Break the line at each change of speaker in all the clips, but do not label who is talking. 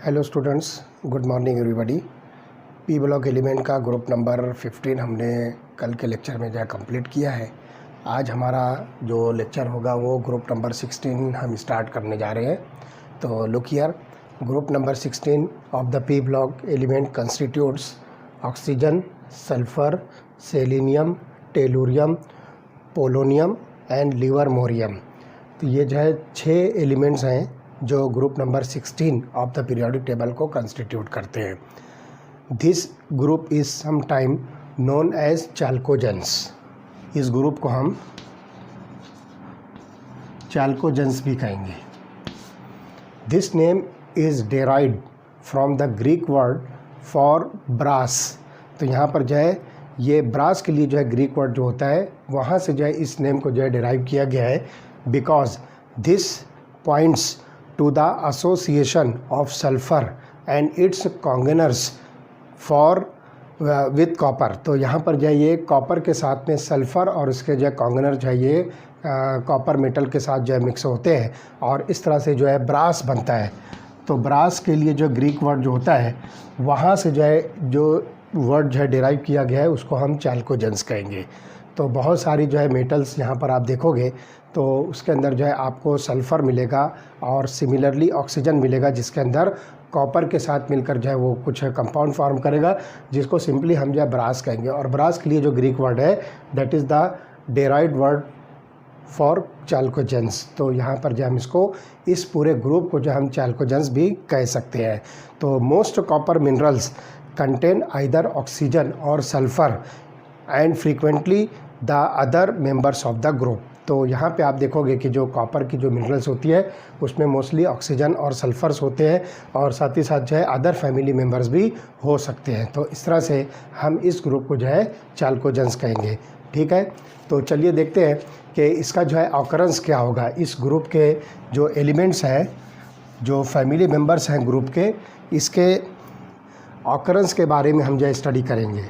Hello students, good morning everybody. P block element का group number 15 हमने कल के लेक्चर में जो है कंप्लीट किया है। आज हमारा जो लेक्चर होगा वो ग्रुप नंबर 16 हम स्टार्ट करने जा रहे हैं। तो look here, group number 16 of the P block element constitutes oxygen, sulphur, selenium, tellurium, polonium and livermorium. तो ये जो है 6 एलिमेंट्स हैं जो group number 16 of the periodic table को कंस्टिट्यूट करते हैं। This group is some time known as chalcogens. इस ग्रुप को हम चाल्कोजेंस भी कहेंगे। This name is derived from the Greek word for brass. तो यहाँ पर जो है ये ब्रास के लिए जो है ग्रीक वर्ड जो होता है वहाँ से जो है इस नेम को जो है डेराइव किया गया है, because this points to the association of sulfur and its congeners for with copper। तो यहाँ पर जो है ये कॉपर के साथ में सल्फ़र और उसके जो है कॉन्गनर जो है ये कॉपर मेटल के साथ जो है मिक्स होते हैं और इस तरह से जो है ब्रास बनता है। तो ब्रास के लिए जो ग्रीक वर्ड जो होता है वहाँ से जो है जो वर्ड जो है डिराइव किया गया है उसको हम चाल्कोजेंस कहेंगे। तो बहुत सारी जो है मेटल्स यहाँ पर आप देखोगे तो उसके अंदर जो है आपको सल्फ़र मिलेगा और सिमिलरली ऑक्सीजन मिलेगा, जिसके अंदर कॉपर के साथ मिलकर जो है वो कुछ कंपाउंड फॉर्म करेगा जिसको सिंपली हम जो है ब्रास कहेंगे। और ब्रास के लिए जो ग्रीक वर्ड है that is the derived word for chalcogens. तो यहाँ पर जो हम इसको इस पूरे ग्रुप को जो हम चाल्कोजेंस भी कह सकते हैं। तो most copper minerals contain either oxygen और sulphur and frequently the other members of the group. तो यहाँ पे आप देखोगे कि जो कॉपर की जो मिनरल्स होती है उसमें मोस्टली ऑक्सीजन और सल्फर्स होते हैं और साथ ही साथ जो है अदर फैमिली मेंबर्स भी हो सकते हैं। तो इस तरह से हम इस ग्रुप को जो है चाल्कोजेंस कहेंगे। ठीक है, तो चलिए देखते हैं कि इसका जो है ऑकरेंस क्या होगा। इस ग्रुप के जो एलिमेंट्स हैं, जो फैमिली मेम्बर्स हैं ग्रुप के, इसके ऑकरेंस के बारे में हम जो है स्टडी करेंगे,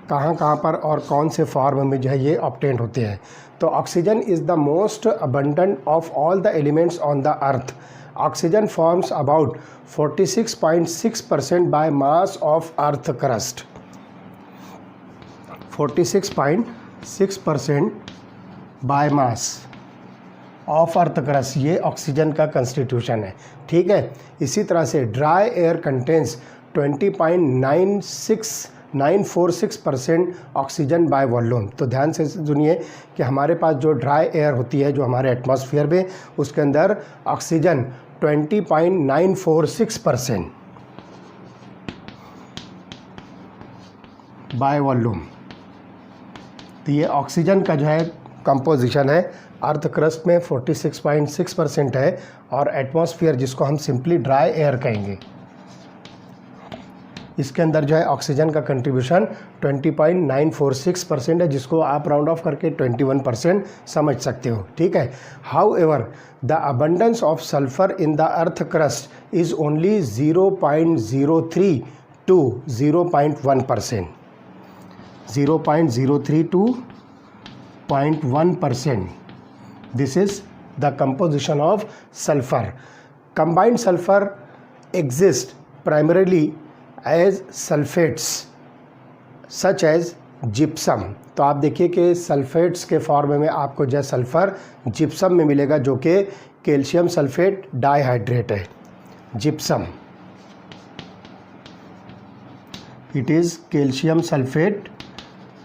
कहाँ पर और कौन से फॉर्म में जो है ये ऑब्टेन होते हैं। तो oxygen is the most abundant of all the elements on the earth. Oxygen forms about 46.6% by mass of earth crust. 46.6% by mass of earth crust, ये ऑक्सीजन का कंस्टिट्यूशन है। ठीक है, इसी तरह से dry air contains 20.946% oxygen by volume. तो ध्यान से सुनिए कि हमारे पास जो ड्राई एयर होती है जो हमारे एटमॉस्फेयर में, उसके अंदर ऑक्सीजन 20.946% बाय वॉल्यूम। तो ये ऑक्सीजन का जो है कंपोजिशन है। अर्थ क्रस्ट में 46.6% है और एटमॉस्फेयर जिसको हम सिंपली ड्राई एयर कहेंगे, इसके अंदर जो है ऑक्सीजन का कंट्रीब्यूशन 20.946% है, जिसको आप राउंड ऑफ करके 21% समझ सकते हो। ठीक है, how ever the abundance of sulphur in the earth crust is only 0.03 to 0.1%। 0.03 to 0.1%। This is the composition of sulfur. Combined sulfur exists primarily as sulfates such as gypsum। तो आप देखिए कि सल्फेट्स के फॉर्म में आपको जो sulphur gypsum में मिलेगा, जो कि कैल्शियम सल्फेट डाइहाइड्रेट है। Gypsum, it is calcium sulphate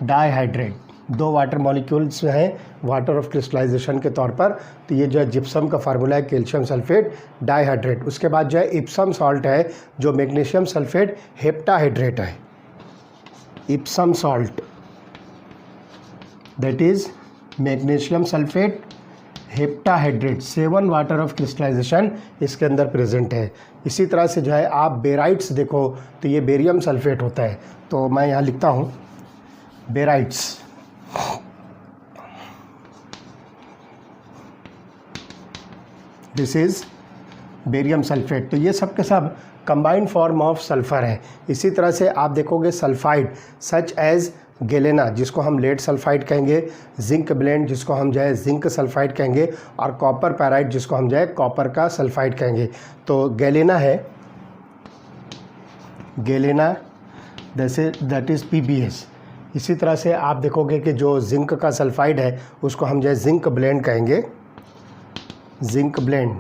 dihydrate. 2 water molecules हैं वाटर ऑफ क्रिस्टलाइजेशन के तौर पर। तो ये जो है जिप्सम का फार्मूला है कैल्शियम सल्फेट डाइहाइड्रेट। उसके बाद जो है इप्सम सॉल्ट है जो मैग्नीशियम सल्फेट हेप्टाहाइड्रेट है। Epsom salt that is magnesium sulphate heptahydrate. 7 water of crystallisation इसके अंदर प्रेजेंट है। इसी तरह से जो है आप बेराइट्स देखो तो ये बेरियम सल्फेट होता है। तो मैं यहाँ लिखता हूँ barytes. This is barium sulphate. तो ये सब के सब कंबाइंड फॉर्म ऑफ सल्फ़र है। इसी तरह से आप देखोगे सल्फाइड सच एज गैलेना जिसको हम लेड सल्फाइड कहेंगे, जिंक ब्लेंड जिसको हम जो है जिंक सल्फाइड कहेंगे, और कॉपर पैराइड जिसको हम जो है कॉपर का सल्फाइड कहेंगे। तो गैलेना है गैलेना, दैट इज़ PbS। इसी तरह से आप देखोगे कि जो जिंक का सल्फाइड है उसको हम जो है जिंक ब्लेंड कहेंगे, zinc blende,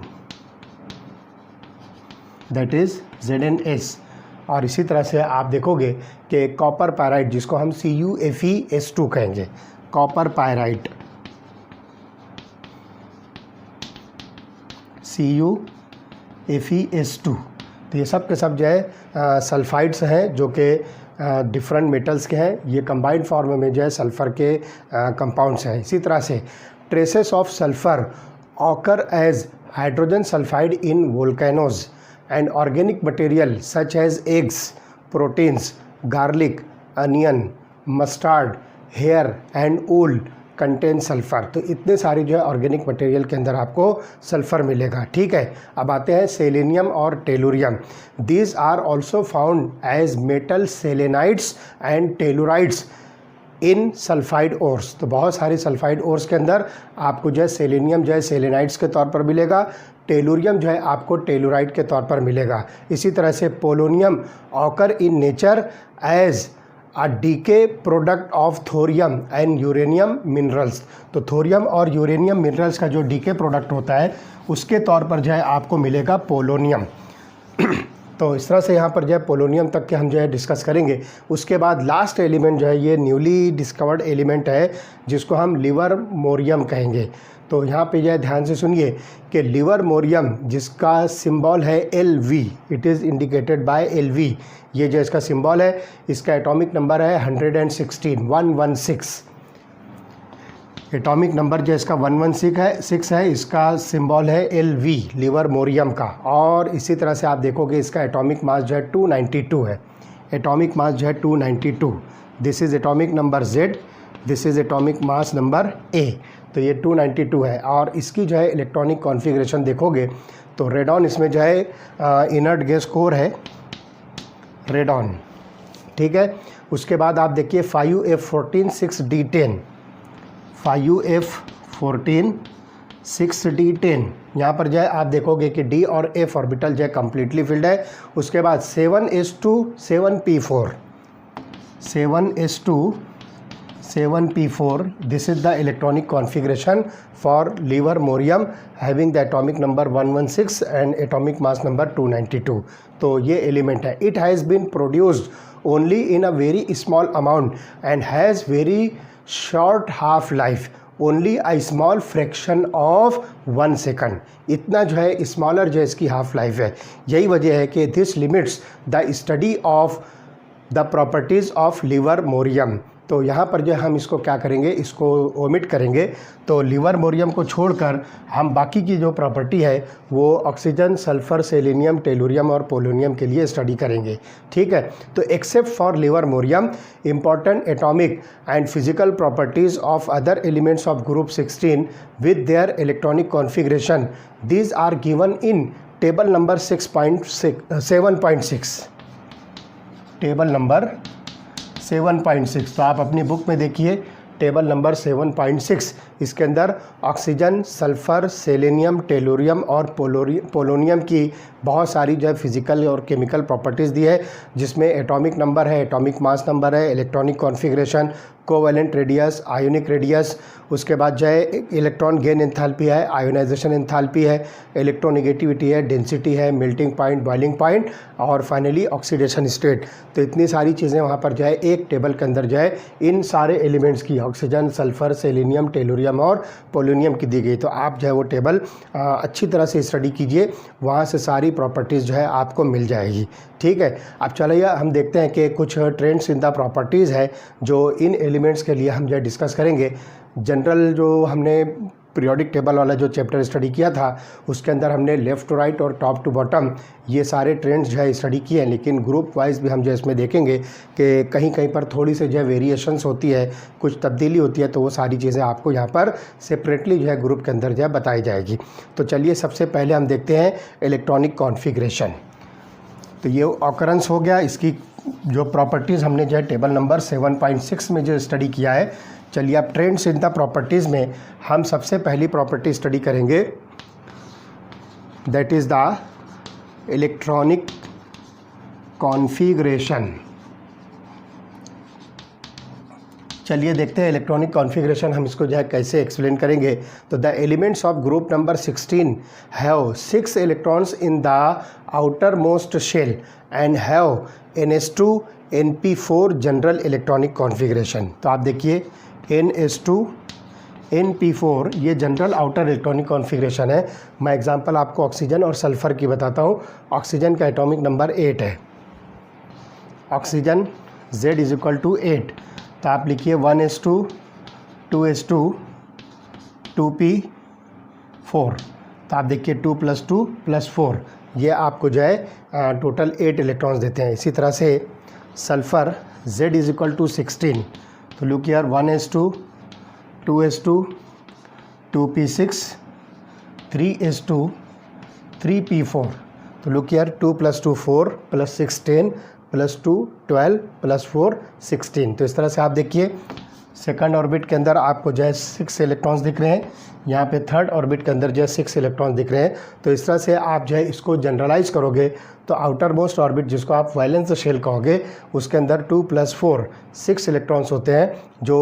that is ZnS। और इसी तरह से आप देखोगे कि कॉपर पायराइड जिसको हम CuFeS2 कहेंगे, कॉपर पायराइड, CuFeS2। तो ये सब के सब जो है सल्फाइड्स हैं जो कि डिफरेंट मेटल्स के हैं। ये कंबाइंड फॉर्म में जो है सल्फ़र के कंपाउंड्स हैं। इसी तरह से traces of sulphur occur as hydrogen sulphide in volcanoes and organic material such as eggs, proteins, garlic, onion, mustard, hair and wool contain sulphur. तो इतने सारे जो है ऑर्गेनिक मटेरियल के अंदर आपको सल्फ़र मिलेगा। ठीक है, अब आते हैं सेलेनियम और tellurium. These are also found as metal selenides and tellurides in sulphide ores. तो बहुत सारी सल्फाइड ओर्स के अंदर आपको जो है सेलेनियम जो है सेलेनाइड्स के तौर पर मिलेगा, टेलुरियम जो है आपको टेलुराइड के तौर पर मिलेगा। इसी तरह से polonium occur in nature as a decay product of thorium and uranium minerals. तो थोरियम और यूरेनियम मिनरल्स का जो डीके प्रोडक्ट होता है उसके तौर पर जो है आपको मिलेगा पोलोनियम। तो इस तरह से यहाँ पर जो है पोलोनियम तक के हम जो है डिस्कस करेंगे। उसके बाद लास्ट एलिमेंट जो है ये न्यूली डिस्कवर्ड एलिमेंट है जिसको हम लिवरमोरियम कहेंगे। तो यहाँ पे जो है ध्यान से सुनिए कि लिवरमोरियम जिसका सिंबल है Lv, it is indicated by Lv, ये जो इसका सिंबल है इसका एटॉमिक नंबर है 116 एटॉमिक नंबर जो इसका 116 है, इसका सिंबल है Lv, लिवरमोरियम का। और इसी तरह से आप देखोगे इसका एटॉमिक मास जो है 292 है, एटॉमिक मास जो है 292। This is atomic number Z, this is atomic mass number A। तो ये 292 है। और इसकी जो है इलेक्ट्रॉनिक कॉन्फ़िगरेशन देखोगे तो रेडॉन इसमें जो है इनर्ट गैस कोर है, रेडॉन। ठीक है, उसके बाद आप देखिए 5F14 6D10, 5F14 6D10। यहाँ पर जो है आप देखोगे कि D और F ऑर्बिटल जो है कम्प्लीटली फिल्ड है। उसके बाद 7s2 7p4, 7s2 7p4, this is the electronic configuration for livermorium having the atomic number 116 and atomic mass number 292। तो ये एलिमेंट है। It has been produced only in a very small amount and has very short half life, only a small fraction of 1 second। इतना जो है smaller जो है इसकी half life है। यही वजह है कि this limits the study of the properties of livermorium। तो यहाँ पर जो हम इसको क्या करेंगे, इसको ओमिट करेंगे। तो लिवरमोरियम को छोड़कर हम बाकी की जो प्रॉपर्टी है वो ऑक्सीजन, सल्फ़र, सेलेनियम, टेलुरियम और पोलोनियम के लिए स्टडी करेंगे। ठीक है, तो except for livermorium important atomic and physical properties of other elements of group 16 with their electronic configuration, these are given in table number 7.6, table number 7.6। तो आप अपनी बुक में देखिए टेबल नंबर 7.6, इसके अंदर ऑक्सीजन, सल्फ़र, सेलेनियम, टेलुरियम और polonium की बहुत सारी जो है फिज़िकल और केमिकल प्रॉपर्टीज़ दी है, जिसमें एटॉमिक नंबर है, एटॉमिक मास नंबर है, electronic configuration, covalent radius, ionic radius, उसके बाद जो है इलेक्ट्रॉन गेन एंथैल्पी है, आयोनाइजेशन एंथैल्पी है, इलेक्ट्रोनेगेटिविटी है, डेंसिटी है, मेल्टिंग पॉइंट, बॉइलिंग पॉइंट और फाइनली ऑक्सीडेशन स्टेट। तो इतनी सारी चीज़ें वहाँ पर जो है एक टेबल के अंदर जो है इन सारे एलिमेंट्स की ऑक्सीजन, सल्फ़र, सेलेनियम, टेलुरियम और पोलोनियम की दी गई। तो आप जो है वो टेबल अच्छी तरह से स्टडी कीजिए, वहाँ से सारी प्रॉपर्टीज़ जो है आपको मिल जाएगी। ठीक है, अब चलिए हम देखते हैं कि कुछ ट्रेंड्स इन द प्रॉपर्टीज़ है जो इन एलिमेंट्स के लिए हम जो है डिस्कस करेंगे। जनरल जो हमने पीरियोडिक टेबल वाला जो चैप्टर स्टडी किया था उसके अंदर हमने लेफ़्ट टू राइट और टॉप टू बॉटम ये सारे ट्रेंड्स जो है स्टडी किए हैं, लेकिन ग्रुप वाइज भी हम जो इसमें देखेंगे कि कहीं कहीं पर थोड़ी सी जो है वेरिएशंस होती है, कुछ तब्दीली होती है। तो वो सारी चीज़ें आपको यहाँ पर सेपरेटली जो है ग्रुप के अंदर जो है बताई जाएगी। तो चलिए सबसे पहले हम देखते हैं इलेक्ट्रॉनिक कॉन्फ़िगरेशन। तो ये ऑकरेंस हो गया, इसकी जो प्रॉपर्टीज़ हमने जो है टेबल नंबर 7.6 में जो स्टडी किया है। चलिए अब ट्रेंड्स इन द प्रॉपर्टीज़ में हम सबसे पहली प्रॉपर्टी स्टडी करेंगे, that is the electronic configuration. चलिए देखते हैं इलेक्ट्रॉनिक कॉन्फ़िगरेशन हम इसको जो है कैसे एक्सप्लेन करेंगे। तो the elements of group number 16 have 6 electrons in the outermost shell and have NS2 NP4 general electronic configuration. तो आप देखिए NS2 NP4 ये जनरल आउटर इलेक्ट्रॉनिक कॉन्फ़िगरेशन है। मैं एग्जांपल आपको ऑक्सीजन और सल्फ़र की बताता हूँ। ऑक्सीजन का एटॉमिक नंबर 8 है, oxygen Z is equal to 8। तो आप लिखिए 1s2 2s2 2p4। तो आप देखिए 2 + 2 + 4 ये आपको जो है टोटल 8 इलेक्ट्रॉन्स देते हैं। इसी तरह से sulphur Z is equal to 16। तो look here 1s2 2s2 2p6 3s2 3p4। तो लुक हियर 2 + 2 4 + 6 10 + 2 12 + 4 16। तो इस तरह से आप देखिए सेकंड ऑर्बिट के अंदर आपको जो है 6 इलेक्ट्रॉन्स दिख रहे हैं, यहाँ पे थर्ड ऑर्बिट के अंदर जो है 6 इलेक्ट्रॉन्स दिख रहे हैं। तो इस तरह से आप जो है इसको जनरलाइज करोगे तो आउटर मोस्ट ऑर्बिट जिसको आप वैलेंस शेल कहोगे उसके अंदर 2 + 4 6 इलेक्ट्रॉन्स होते हैं जो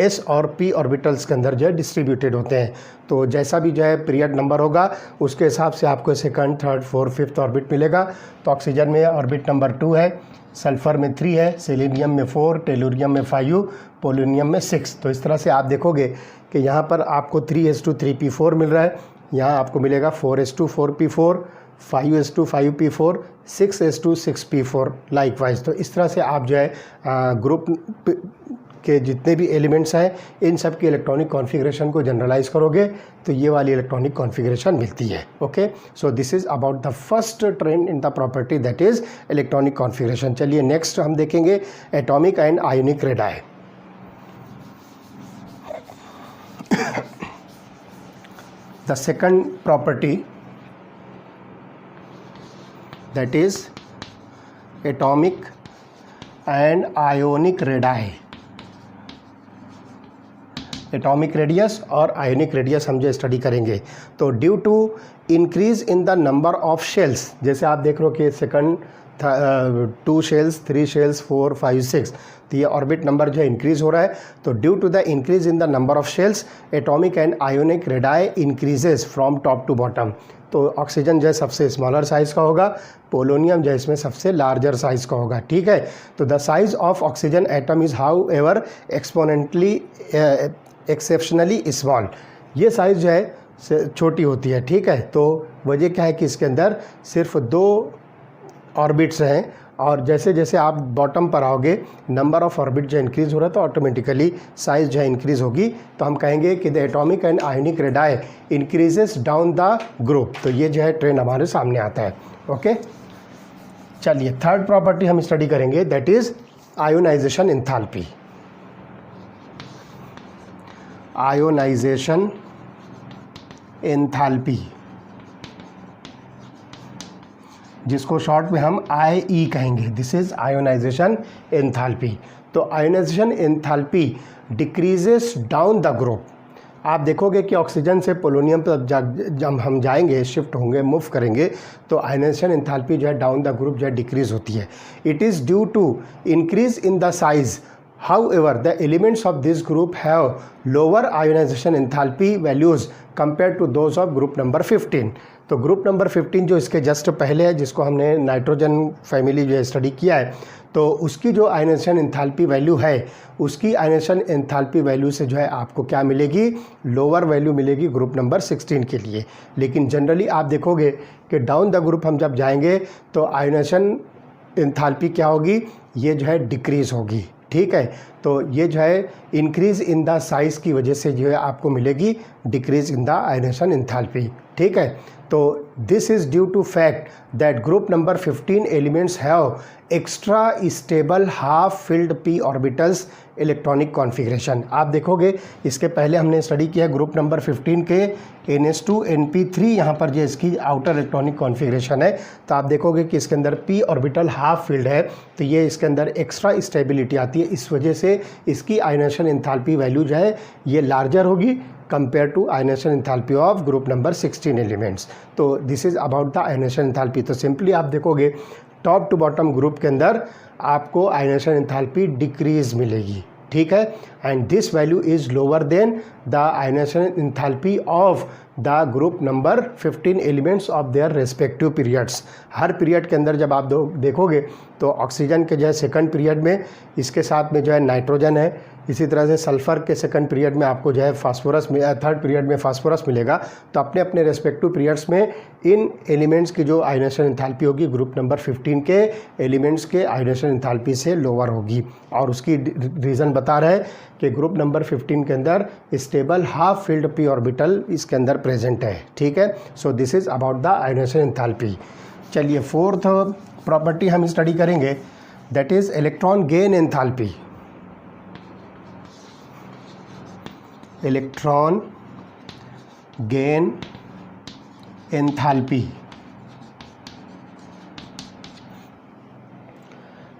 S और P ऑर्बिटल्स के अंदर जो है डिस्ट्रीब्यूटेड होते हैं। तो जैसा भी जो है पीरियड नंबर होगा उसके हिसाब से आपको second third fourth fifth orbit मिलेगा। तो ऑक्सीजन में ऑर्बिट नंबर 2 है, सल्फ़र में 3 है, सेलेनियम में 4, टेलुरियम में 5, पोलोनियम में 6। तो इस तरह से आप देखोगे कि यहाँ पर आपको 3s2 3p4 मिल रहा है, यहाँ आपको मिलेगा 4s2 4p4, 5s2 5p4, 6s2 6p4 likewise. तो इस तरह से आप जो है ग्रुप के जितने भी एलिमेंट्स हैं इन सब की इलेक्ट्रॉनिक कॉन्फ़िगरेशन को जनरलाइज करोगे तो ये वाली इलेक्ट्रॉनिक कॉन्फ़िगरेशन मिलती है। Okay, so this is about the first trend in the property that is electronic configuration. चलिए नेक्स्ट हम देखेंगे atomic and ionic radii. The second property that is atomic and ionic radii. Atomic radius और ionic radius हम जो study करेंगे। तो due to increase in the number of shells, जैसे आप देख रहे हो कि सेकंड 2 शेल्स 3 शेल्स 4 5 6, तो ये ऑर्बिट नंबर जो है इंक्रीज हो रहा है। तो due to the increase in the number of shells atomic and ionic radii increases from top to bottom. तो ऑक्सीजन जो है सबसे स्मॉलर साइज़ का होगा, पोलोनियम जो है इसमें सबसे लार्जर साइज़ का होगा। ठीक है, तो the size of oxygen atom is how ever exceptionally small. ये साइज़ जो है छोटी होती है। ठीक है, तो वजह क्या है कि इसके अंदर सिर्फ 2 ऑर्बिट्स हैं और जैसे जैसे आप बॉटम पर आओगे नंबर ऑफ ऑर्बिट जो इंक्रीज़ हो रहा है तो ऑटोमेटिकली साइज़ जो है इंक्रीज़ होगी। तो हम कहेंगे कि the atomic and ionic radii increases down the group. तो ये जो है ट्रेंड हमारे सामने आता है। ओके, चलिए थर्ड प्रॉपर्टी हम स्टडी करेंगे that is ionisation enthalpy. Ionisation enthalpy जिसको शॉर्ट में हम IE कहेंगे, दिस इज आयोनाइजेशन एंथैल्पी। तो ionisation enthalpy decreases down the group. आप देखोगे कि ऑक्सीजन से पोलोनियम पर जब हम जाएंगे शिफ्ट होंगे मूव करेंगे तो आयोनाइजेशन एंथैल्पी जो है डाउन द ग्रुप जो है डिक्रीज होती है। It is due to increase in the size. However, the elements of this group have lower ionization enthalpy values compared to those of group number 15. तो group number 15 जो इसके just पहले है जिसको हमने नाइट्रोजन फैमिली जो है स्टडी किया है, तो उसकी जो आयोनाइजेशन एंथैल्पी वैल्यू है उसकी आयोनाइजेशन एंथैल्पी वैल्यू से जो है आपको क्या मिलेगी, लोअर वैल्यू मिलेगी ग्रुप नंबर 16 के लिए। लेकिन जनरली आप देखोगे कि डाउन द ग्रुप हम जब जाएंगे तो आयोनाइजेशन एंथैल्पी क्या होगी, ये जो है डिक्रीज होगी। ठीक है, तो ये जो है इंक्रीज इन द साइज़ की वजह से जो है आपको मिलेगी decrease in the ionisation enthalpy. ठीक है, तो this is due to fact that group number 15 elements have extra stable half filled p orbitals electronic configuration. आप देखोगे इसके पहले हमने स्टडी किया ग्रुप नंबर 15 के NS2 NP3 यहाँ पर जो इसकी आउटर इलेक्ट्रॉनिक कॉन्फ़िगरेशन है, तो आप देखोगे कि इसके अंदर p ऑर्बिटल हाफ फील्ड है, तो ये इसके अंदर एक्स्ट्रा स्टेबिलिटी आती है। इस वजह से इसकी आयोनाइजेशन एंथैल्पी वैल्यू जो है ये लार्जर होगी compare to ionization enthalpy of group number 16 elements. तो this is about the ionisation enthalpy. तो सिंपली आप देखोगे टॉप टू बॉटम ग्रुप के अंदर आपको आयनाइजेशन एंथैल्पी डिक्रीज मिलेगी, ठीक है। And this value is lower than the ionisation enthalpy of the group number 15 elements of their respective periods. हर पीरियड के अंदर जब आप देखोगे तो ऑक्सीजन के जो है सेकंड पीरियड में इसके साथ में जो है नाइट्रोजन है, इसी तरह से सल्फ़र के सेकंड पीरियड में आपको जो है फास्फोरस, थर्ड पीरियड में फास्फोरस मिलेगा। तो अपने अपने रेस्पेक्टिव पीरियड्स में इन एलिमेंट्स की जो आयनाइजेशन एंथैल्पी होगी ग्रुप नंबर 15 के एलिमेंट्स के आयनाइजेशन एंथैल्पी से लोअर होगी। और उसकी रीज़न बता रहा है कि ग्रुप नंबर 15 के अंदर stable half filled p orbital इसके अंदर प्रेजेंट है, ठीक है। So this is about the ionisation enthalpy. चलिए फोर्थ प्रॉपर्टी हम स्टडी करेंगे, that is electron gain enthalpy. Electron gain enthalpy.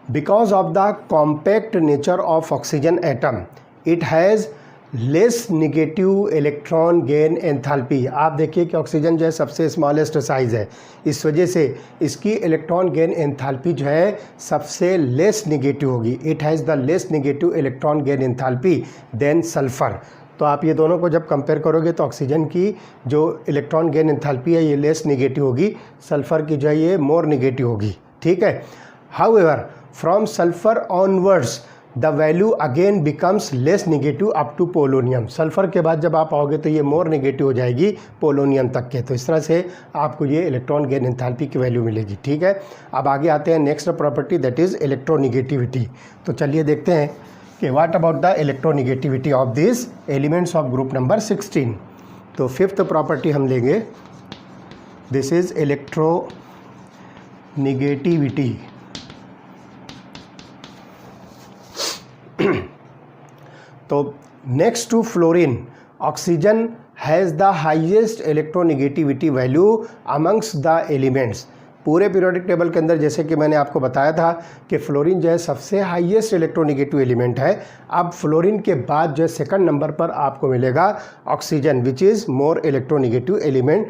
Because of the compact nature of oxygen atom, it has less negative electron gain enthalpy. आप देखिए कि oxygen जो है सबसे smallest size है, इस वजह से इसकी इलेक्ट्रॉन गेन एंथैल्पी जो है सबसे लेस निगेटिव होगी। It has the less negative electron gain enthalpy than sulphur. तो आप ये दोनों को जब कंपेयर करोगे तो ऑक्सीजन की जो इलेक्ट्रॉन गेन एंथैल्पी है ये लेस निगेटिव होगी, सल्फ़र की जो है ये मोर निगेटिव होगी, ठीक है। However from sulphur onwards the value again becomes less negative up to polonium. Sulphur के बाद जब आप आओगे तो ये मोर निगेटिव हो जाएगी पोलोनियम तक के। तो इस तरह से आपको ये इलेक्ट्रॉन गेन एंथैल्पी की वैल्यू मिलेगी, ठीक है। अब आगे आते हैं next property, that is electronegativity. तो चलिए देखते हैं कि what about the electronegativity of this elements of group number 16। तो फिफ्थ प्रॉपर्टी हम लेंगे, दिस इज़ इलेक्ट्रोनिगेटिविटी। तो next to fluorine, oxygen has the highest electronegativity value amongst the elements. पूरे पीरियोडिक टेबल के अंदर जैसे कि मैंने आपको बताया था कि फ्लोरीन जो है सबसे हाईएस्ट इलेक्ट्रोनिगेटिव एलिमेंट है। अब फ्लोरीन के बाद जो है सेकंड नंबर पर आपको मिलेगा oxygen, which is more electronegative element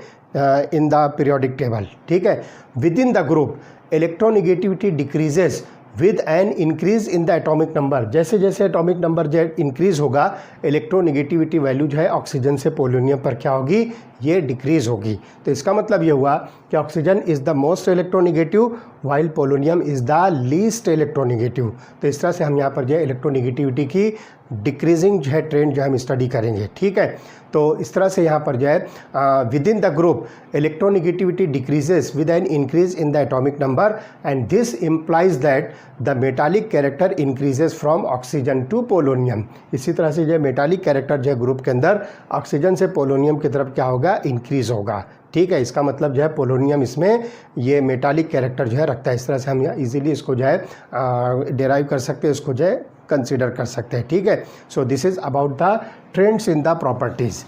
in the periodic table, ठीक है। Within the group electronegativity decreases with an increase in the atomic number. जैसे जैसे एटॉमिक नंबर जो इंक्रीज होगा इलेक्ट्रोनिगेटिविटी वैल्यू जो है ऑक्सीजन से पोलोनियम पर क्या होगी, ये डिक्रीज होगी। तो इसका मतलब ये हुआ कि oxygen is the most electronegative while polonium is the least electronegative. तो इस तरह से हम यहाँ पर जो है इलेक्ट्रोनिगेटिविटी की डिक्रीजिंग जो है ट्रेंड जो है हम स्टडी करेंगे, ठीक है। तो इस तरह से यहाँ पर जो है within the group electronegativity decreases with an increase in the atomic number and this implies that the metallic character increases from oxygen to polonium. इसी तरह से जो है मेटालिक कैरेक्टर जो है ग्रुप के अंदर ऑक्सीजन से पोलोनियम की तरफ क्या होगा, इंक्रीज होगा, ठीक है। इसका मतलब जो है पोलोनियम इसमें ये मेटालिक कैरेक्टर जो है रखता है। इस तरह से हम इजीली इसको जो है डेराइव कर सकते हैं, इसको जो है कंसीडर कर सकते हैं, ठीक है। So this is about the trends in the properties.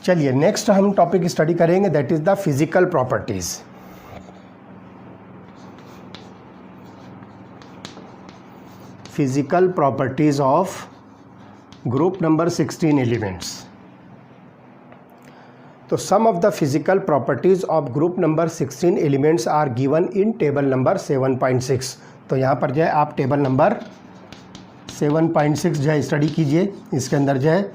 चलिए नेक्स्ट हम टॉपिक स्टडी करेंगे, that is the physical properties. Physical properties of group number 16 elements. तो some of the physical properties of group number 16 elements are given in table number 7.6। तो यहाँ पर जो है आप टेबल नंबर 7.6 जो है स्टडी कीजिए। इसके अंदर जो है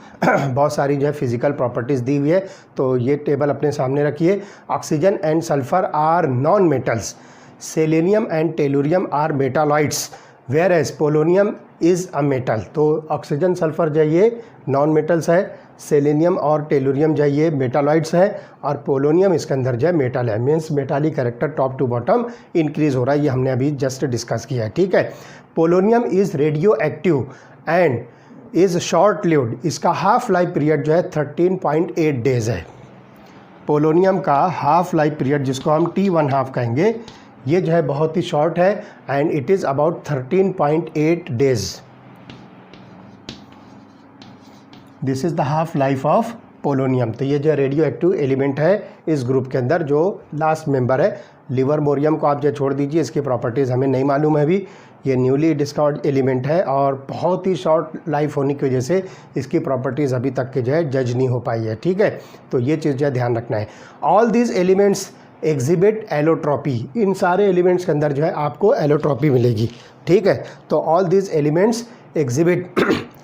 बहुत सारी जो है फिजिकल प्रॉपर्टीज़ दी हुई है, तो ये टेबल अपने सामने रखिए। Oxygen and sulphur are non metals, selenium and tellurium are metalloids, whereas polonium is a metal. तो ऑक्सीजन सल्फर जो है ये नॉन मेटल्स है, सेलेनियम और टेलुरियम जो है ये मेटालॉइड्स है, और पोलोनियम इसके अंदर जो है मेटल है। Means metallic character top to bottom increase हो रहा है, ये हमने अभी जस्ट डिस्कस किया है, ठीक है। Polonium is radio active and is short lived. इसका हाफ लाइफ पीरियड जो है 13.8 डेज़ है। पोलोनियम का हाफ लाइफ पीरियड जिसको हम T1/2 कहेंगे, ये जो है बहुत ही शॉर्ट है and it is about 13.8 days. This is the half life of polonium. तो ये जो रेडियो एक्टिव एलिमेंट है इस ग्रुप के अंदर जो लास्ट मेंबर है। लिवरमोरियम को आप जो छोड़ दीजिए, इसकी प्रॉपर्टीज़ हमें नहीं मालूम है अभी, ये न्यूली डिस्कवर्ड एलिमेंट है और बहुत ही शॉर्ट लाइफ होने की वजह से इसकी प्रॉपर्टीज़ अभी तक के जो है जज नहीं हो पाई है, ठीक है। तो ये चीज़ जो है ध्यान रखना है। All these elements exhibit allotropy. इन सारे एलिमेंट्स के अंदर जो है आपको एलोट्रॉपी मिलेगी, ठीक है। तो all these elements exhibit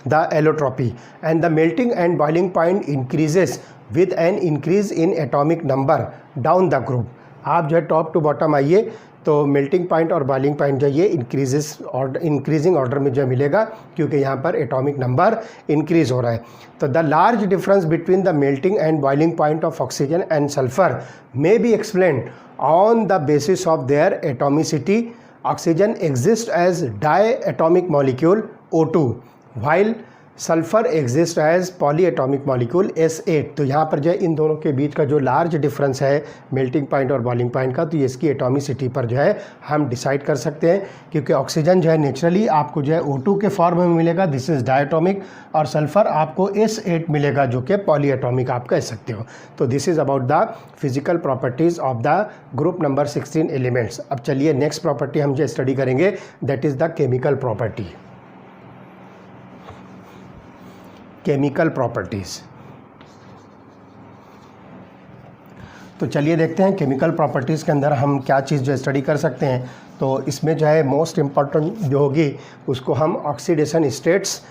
the allotropy and the melting and boiling point increases with an increase in atomic number down the group. आप जो है टॉप टू बॉटम आइए तो मेल्टिंग पॉइंट और बॉइलिंग पॉइंट जो ये इंक्रीजिंग ऑर्डर में जो मिलेगा, क्योंकि यहाँ पर एटॉमिक नंबर इंक्रीज हो रहा है। तो the large difference between the melting and boiling point of oxygen and sulphur may be explained on the basis of their atomicity. Oxygen exist as diatomic molecule O2 while sulphur exist as polyatomic molecule S8। तो यहाँ पर जो है इन दोनों के बीच का जो large difference है मेल्टिंग पॉइंट और बॉइलिंग पॉइंट का, तो ये इसकी एटॉमिसिटी पर जो है हम डिसाइड कर सकते हैं, क्योंकि ऑक्सीजन जो है नेचुरली आपको जो है O2 के फॉर्म में मिलेगा, दिस इज़ डायएटॉमिक, और सल्फ़र आपको S8 मिलेगा जो कि पॉलीएटॉमिक आप कह सकते हो। तो this is about the physical properties of the group number 16 elements. अब चलिए नेक्स्ट प्रॉपर्टी हम जो स्टडी करेंगे that is the chemical property. Chemical properties. तो चलिए देखते हैं केमिकल प्रॉपर्टीज़ के अंदर हम क्या चीज़ जो स्टडी कर सकते हैं। तो इसमें जो है मोस्ट इम्पॉर्टेंट जो होगी उसको हम oxidation states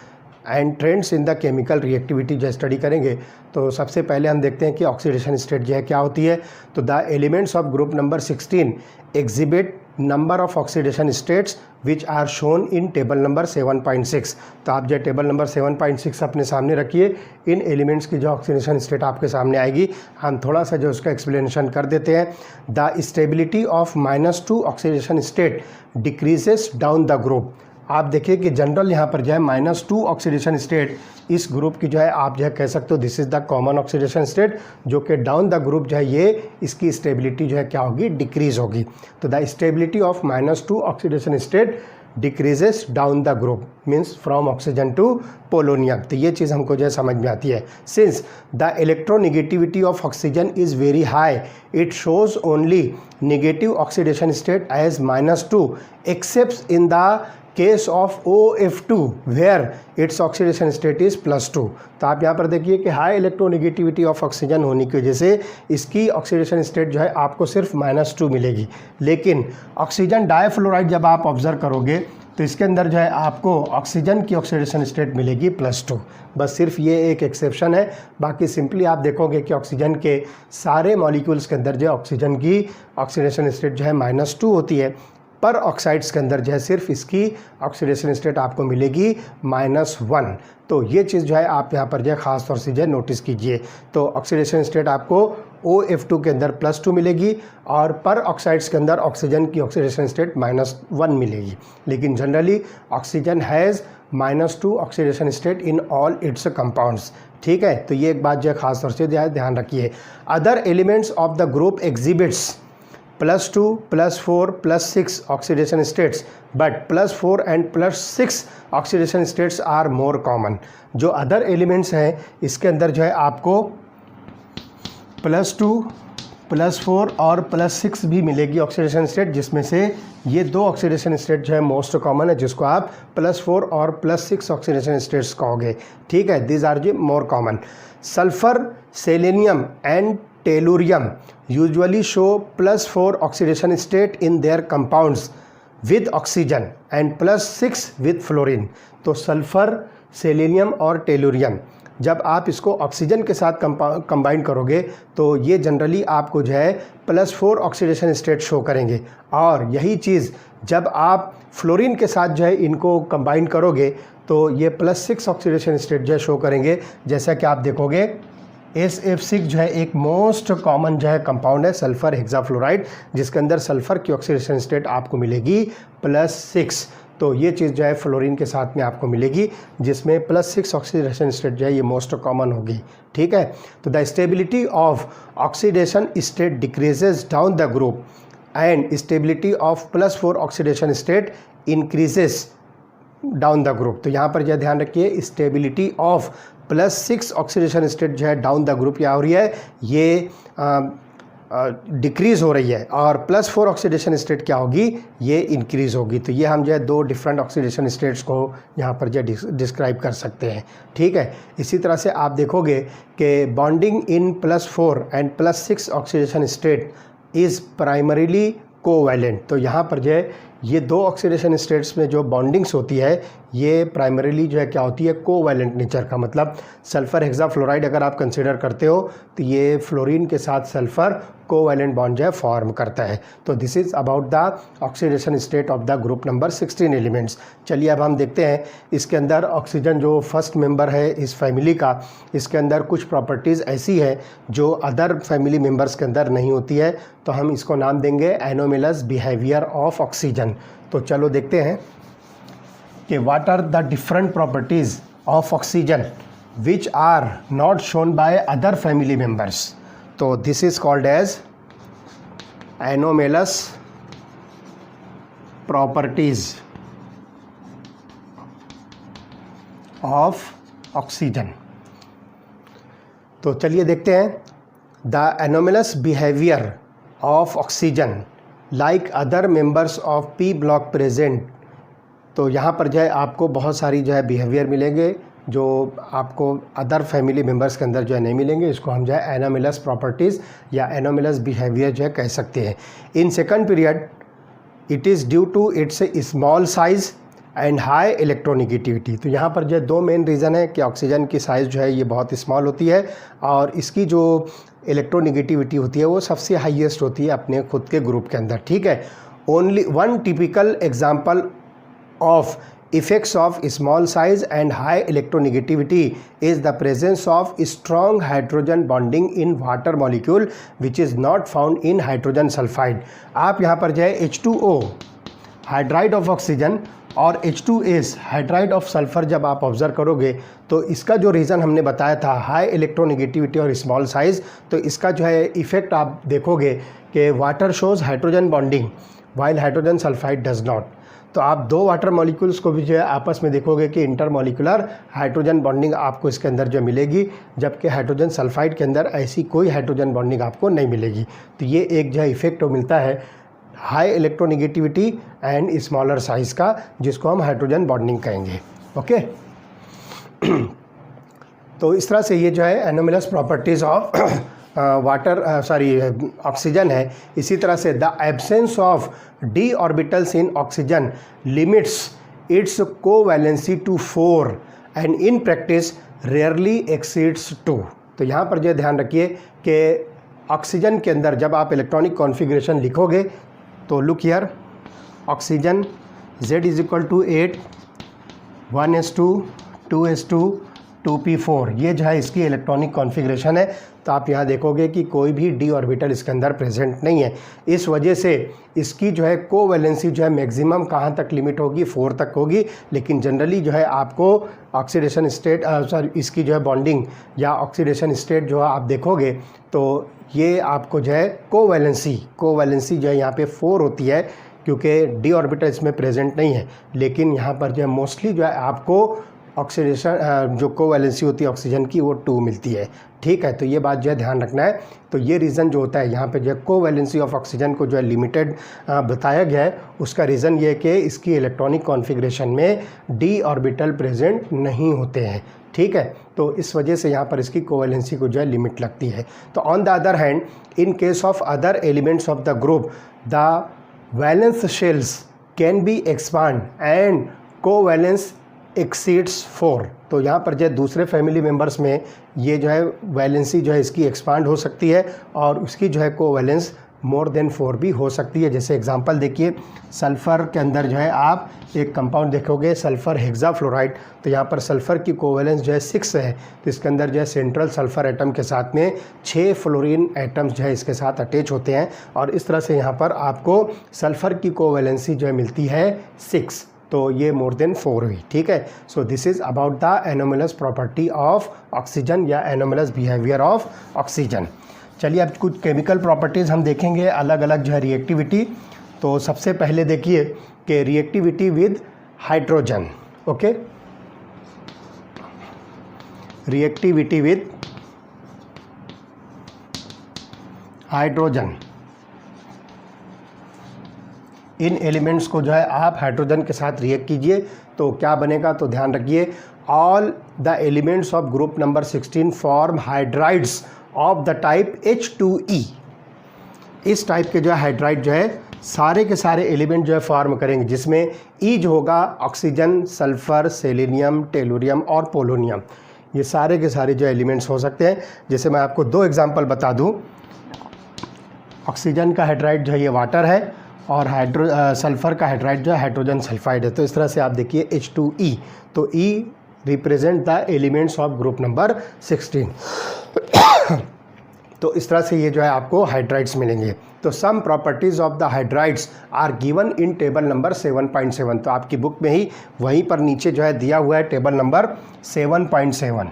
and trends in the chemical reactivity जो स्टडी करेंगे। तो सबसे पहले हम देखते हैं कि ऑक्सीडेशन स्टेट जो है क्या होती है। तो the elements of group number 16 exhibit number of oxidation states which are shown in table number 7.6। तो आप जो टेबल नंबर 7.6 अपने सामने रखिए, इन एलिमेंट्स की जो ऑक्सीडेशन स्टेट आपके सामने आएगी, हम थोड़ा सा जो उसका एक्सप्लेनेशन कर देते हैं। The stability of -2 oxidation state decreases down the group. आप देखिए कि जनरल यहाँ पर जो है -2 ऑक्सीडेशन स्टेट इस ग्रुप की जो है आप जो है कह सकते हो this is the common oxidation state, जो कि डाउन द ग्रुप जो है ये इसकी स्टेबिलिटी जो है क्या होगी, डिक्रीज होगी। तो the stability of -2 oxidation state decreases down the group means from oxygen to polonium. तो ये चीज़ हमको जो है समझ में आती है। Since the electronegativity of oxygen is very high it shows only negative oxidation state as -2 except in the case of OF2 where its oxidation state is +2। तो आप यहाँ पर देखिए कि हाई इलेक्ट्रोनेगेटिविटी ऑफ ऑक्सीजन होने की वजह से इसकी ऑक्सीडेशन स्टेट जो है आपको सिर्फ -2 मिलेगी। लेकिन ऑक्सीजन डाइफ्लोराइड जब आप ऑब्जर्व करोगे तो इसके अंदर जो है आपको ऑक्सीजन की ऑक्सीडेशन स्टेट मिलेगी +2। बस सिर्फ ये एक एक्सेप्शन है, बाकी सिंपली आप देखोगे कि ऑक्सीजन के सारे मॉलिक्यूल्स के अंदर जो है ऑक्सीजन की ऑक्सीडेशन स्टेट जो है -2 होती है, पर ऑक्साइड्स के अंदर जो है सिर्फ इसकी ऑक्सीडेशन स्टेट आपको मिलेगी -1। तो ये चीज़ जो है आप यहाँ पर जो है ख़ास तौर से जो है नोटिस कीजिए। तो ऑक्सीडेशन स्टेट आपको OF2 के अंदर +2 मिलेगी और पर ऑक्साइड्स के अंदर ऑक्सीजन की ऑक्सीडेशन स्टेट -1 मिलेगी। लेकिन generally oxygen has -2 oxidation state in all it's compounds, ठीक है। तो ये एक बात जो है ख़ास तौर से ध्यान रखिए। Other elements of the group exhibits +2, +4, +6 oxidation states, but +4 and +6 oxidation states are more common. जो अदर एलिमेंट्स हैं इसके अंदर जो है आपको +2, +4 और +6 भी मिलेगी ऑक्सीडेशन स्टेट, जिसमें से ये 2 ऑक्सीडेशन स्टेट जो है मोस्ट कॉमन है, जिसको आप +4 और +6 ऑक्सीडेशन स्टेट्स कहोगे, ठीक है। दीज आर जो more common. Sulphur, selenium and tellurium usually show +4 oxidation state in their compounds with oxygen and +6 with fluorine। तो सल्फ़र, सेलेनियम और टेलुरियम जब आप इसको ऑक्सीजन के साथ कंबाइन करोगे तो ये जनरली आपको जो है +4 ऑक्सीडेशन स्टेट शो करेंगे, और यही चीज़ जब आप फ्लोरीन के साथ जो है इनको कंबाइन करोगे तो ये +6 ऑक्सीडेशन स्टेट जो है शो करेंगे। जैसा कि आप देखोगे SF6 जो है एक मोस्ट कॉमन जो है कंपाउंड है सल्फ़र हेक्साफ्लोराइड, जिसके अंदर सल्फ़र की ऑक्सीडेशन स्टेट आपको मिलेगी +6। तो ये चीज़ जो है फ्लोरीन के साथ में आपको मिलेगी, जिसमें +6 ऑक्सीडेशन स्टेट जो है ये मोस्ट कॉमन होगी, ठीक है। तो the stability of oxidation state decreases down the group and stability of +4 oxidation state increases down the group. तो यहाँ पर जो ध्यान रखिए स्टेबिलिटी ऑफ +6 ऑक्सीडेशन स्टेट जो है डाउन द ग्रुप क्या हो रही है, ये डिक्रीज़ हो रही है, और +4 ऑक्सीडेशन स्टेट क्या होगी, ये इंक्रीज़ होगी। तो ये हम जो है 2 डिफरेंट ऑक्सीडेशन स्टेट्स को यहाँ पर जो डिस्क्राइब कर सकते हैं, ठीक है। इसी तरह से आप देखोगे कि bonding in +4 and +6 oxidation state is primarily covalent. तो यहाँ पर जो है ये दो ऑक्सीडेशन स्टेट्स में जो बॉन्डिंग्स होती है ये प्राइमरीली जो है क्या होती है, कोवैलेंट नेचर का। मतलब सल्फ़र हेक्साफ्लोराइड अगर आप कंसिडर करते हो तो ये फ्लोरीन के साथ सल्फ़र कोवैलेंट बॉन्ड जो है फॉर्म करता है। तो this is about the oxidation state of the group number 16 elements. चलिए अब हम देखते हैं इसके अंदर ऑक्सीजन जो फर्स्ट मेंबर है इस फैमिली का, इसके अंदर कुछ प्रॉपर्टीज़ ऐसी है जो अदर फैमिली मेंबर्स के अंदर नहीं होती है। तो हम इसको नाम देंगे एनोमलस बिहेवियर ऑफ ऑक्सीजन। तो चलो देखते हैं कि what are the different properties of oxygen which are not shown by other family members. तो this is called as anomalous properties of oxygen. तो चलिए देखते हैं the anomalous behaviour of oxygen like other members of P block present. तो यहाँ पर जो है आपको बहुत सारी जो है बिहेवियर मिलेंगे जो आपको अदर फैमिली मेंबर्स के अंदर जो है नहीं मिलेंगे। इसको हम जो है एनोमलस प्रॉपर्टीज़ या एनोमलस बिहेवियर जो है कह सकते हैं। In second period it is due to its small size and high electronegativity. तो यहाँ पर जो है दो मेन रीज़न है कि ऑक्सीजन की साइज़ जो है ये बहुत स्मॉल होती है और इसकी जो इलेक्ट्रोनिगेटिविटी होती है वो सबसे हाईएस्ट होती है अपने खुद के ग्रुप के अंदर, ठीक है। Only one typical example of effects of small size and high electronegativity is the presence of strong hydrogen bonding in water molecule which is not found in hydrogen sulfide। आप यहाँ पर जो है H2O हाइड्राइड ऑफ ऑक्सीजन और H2S hydride of sulphur जब आप observe करोगे तो इसका जो रीज़न हमने बताया था हाई इलेक्ट्रोनिगेटिविटी और स्मॉल साइज़, तो इसका जो है इफ़ेक्ट आप देखोगे कि water shows hydrogen bonding while hydrogen sulphide does not. तो आप दो वाटर मॉलिक्यूल्स को भी जो है आपस में देखोगे कि इंटरमॉलिकुलर हाइड्रोजन बॉन्डिंग आपको इसके अंदर जो मिलेगी, जबकि हाइड्रोजन सल्फाइड के अंदर ऐसी कोई हाइड्रोजन बॉन्डिंग आपको नहीं मिलेगी। तो ये एक जो है इफेक्ट मिलता है high electronegativity and smaller size का, जिसको हम हाइड्रोजन बॉन्डिंग कहेंगे। ओके तो इस तरह से ये जो है एनोमलस प्रॉपर्टीज़ ऑफ ऑक्सीजन है। इसी तरह से the absence of d orbitals in oxygen limits its covalency to 4 and in practice rarely exceeds 2। तो यहाँ पर जो ध्यान रखिए कि ऑक्सीजन के अंदर जब आप इलेक्ट्रॉनिक कॉन्फ़िगरेशन लिखोगे तो look here oxygen Z is equal to 8 1s2 2s2 2p4, ये जो है इसकी इलेक्ट्रॉनिक कॉन्फ़िगरेशन है। तो आप यहाँ देखोगे कि कोई भी डी ऑर्बिटल इसके अंदर प्रेजेंट नहीं है। इस वजह से इसकी जो है कोवैलेंसी जो है मैक्सिमम कहाँ तक लिमिट होगी, 4 तक होगी। लेकिन जनरली जो है आपको ऑक्सीडेशन स्टेट इसकी जो है बॉन्डिंग या ऑक्सीडेशन स्टेट जो है आप देखोगे तो ये आपको जो है कोवैलेंसी जो है यहाँ पे 4 होती है, क्योंकि डी ऑर्बिटल इसमें प्रेजेंट नहीं है। लेकिन यहाँ पर जो है मोस्टली जो है आपको ऑक्सीडेशन जो कोवैलेंसी होती है ऑक्सीजन की वो 2 मिलती है, ठीक है। तो ये बात जो है ध्यान रखना है। तो ये रीज़न जो होता है यहाँ पे जो है कोवैलेंसी ऑफ ऑक्सीजन को जो है लिमिटेड बताया गया है, उसका रीज़न ये है कि इसकी इलेक्ट्रॉनिक कॉन्फ़िगरेशन में डी ऑर्बिटल प्रेजेंट नहीं होते हैं, ठीक है। तो इस वजह से यहाँ पर इसकी कोवैलेंसी को जो है लिमिट लगती है। तो on the other hand in case of other elements of the group the valence shells can be expand and covalence exceeds 4। तो यहाँ पर जो है दूसरे फैमिली मेंबर्स में ये जो है वैलेंसी जो है इसकी एक्सपांड हो सकती है और उसकी जो है कोवैलेंस मोर देन 4 भी हो सकती है। जैसे एग्जांपल देखिए सल्फ़र के अंदर जो है आप एक कंपाउंड देखोगे सल्फ़र हेक्साफ्लोराइड, तो यहाँ पर सल्फ़र की कोवैलेंस जो है 6 है। तो इसके अंदर जो है सेंट्रल सल्फ़र एटम के साथ में 6 फ्लोरीन एटम्स जो है इसके साथ अटैच होते हैं और इस तरह से यहाँ पर आपको सल्फ़र की कोवैलेंसी जो है मिलती है 6। तो ये मोर देन 4 हुई, ठीक है। So this is about the anomalous property of oxygen या एनोमलस बिहेवियर ऑफ ऑक्सीजन। चलिए अब कुछ केमिकल प्रॉपर्टीज़ हम देखेंगे, अलग अलग जो है रिएक्टिविटी। तो सबसे पहले देखिए कि reactivity with hydrogen, okay, reactivity with hydrogen. In elements को जो है आप हाइड्रोजन के साथ रिएक्ट कीजिए तो क्या बनेगा, तो ध्यान रखिए all the elements of group number 16 form hydrides of the type H2E। इस टाइप के जो है हाइड्राइड जो है सारे के सारे एलिमेंट जो है फॉर्म करेंगे, जिसमें ई जो होगा ऑक्सीजन, सल्फर, सेलेनियम, टेलुरियम और पोलोनियम, ये सारे के सारे जो एलिमेंट्स हो सकते हैं। जैसे मैं आपको 2 एग्जांपल बता दूं, ऑक्सीजन का हाइड्राइड जो है ये वाटर है और सल्फर का हाइड्राइड जो है हाइड्रोजन सल्फाइड है। तो इस तरह से आप देखिए H2E, तो E represent the elements of group number 16। तो इस तरह से ये जो है आपको हाइड्राइड्स मिलेंगे। तो some properties of the hydrides are given in table number 7.7। तो आपकी बुक में ही वहीं पर नीचे जो है दिया हुआ है टेबल नंबर 7.7।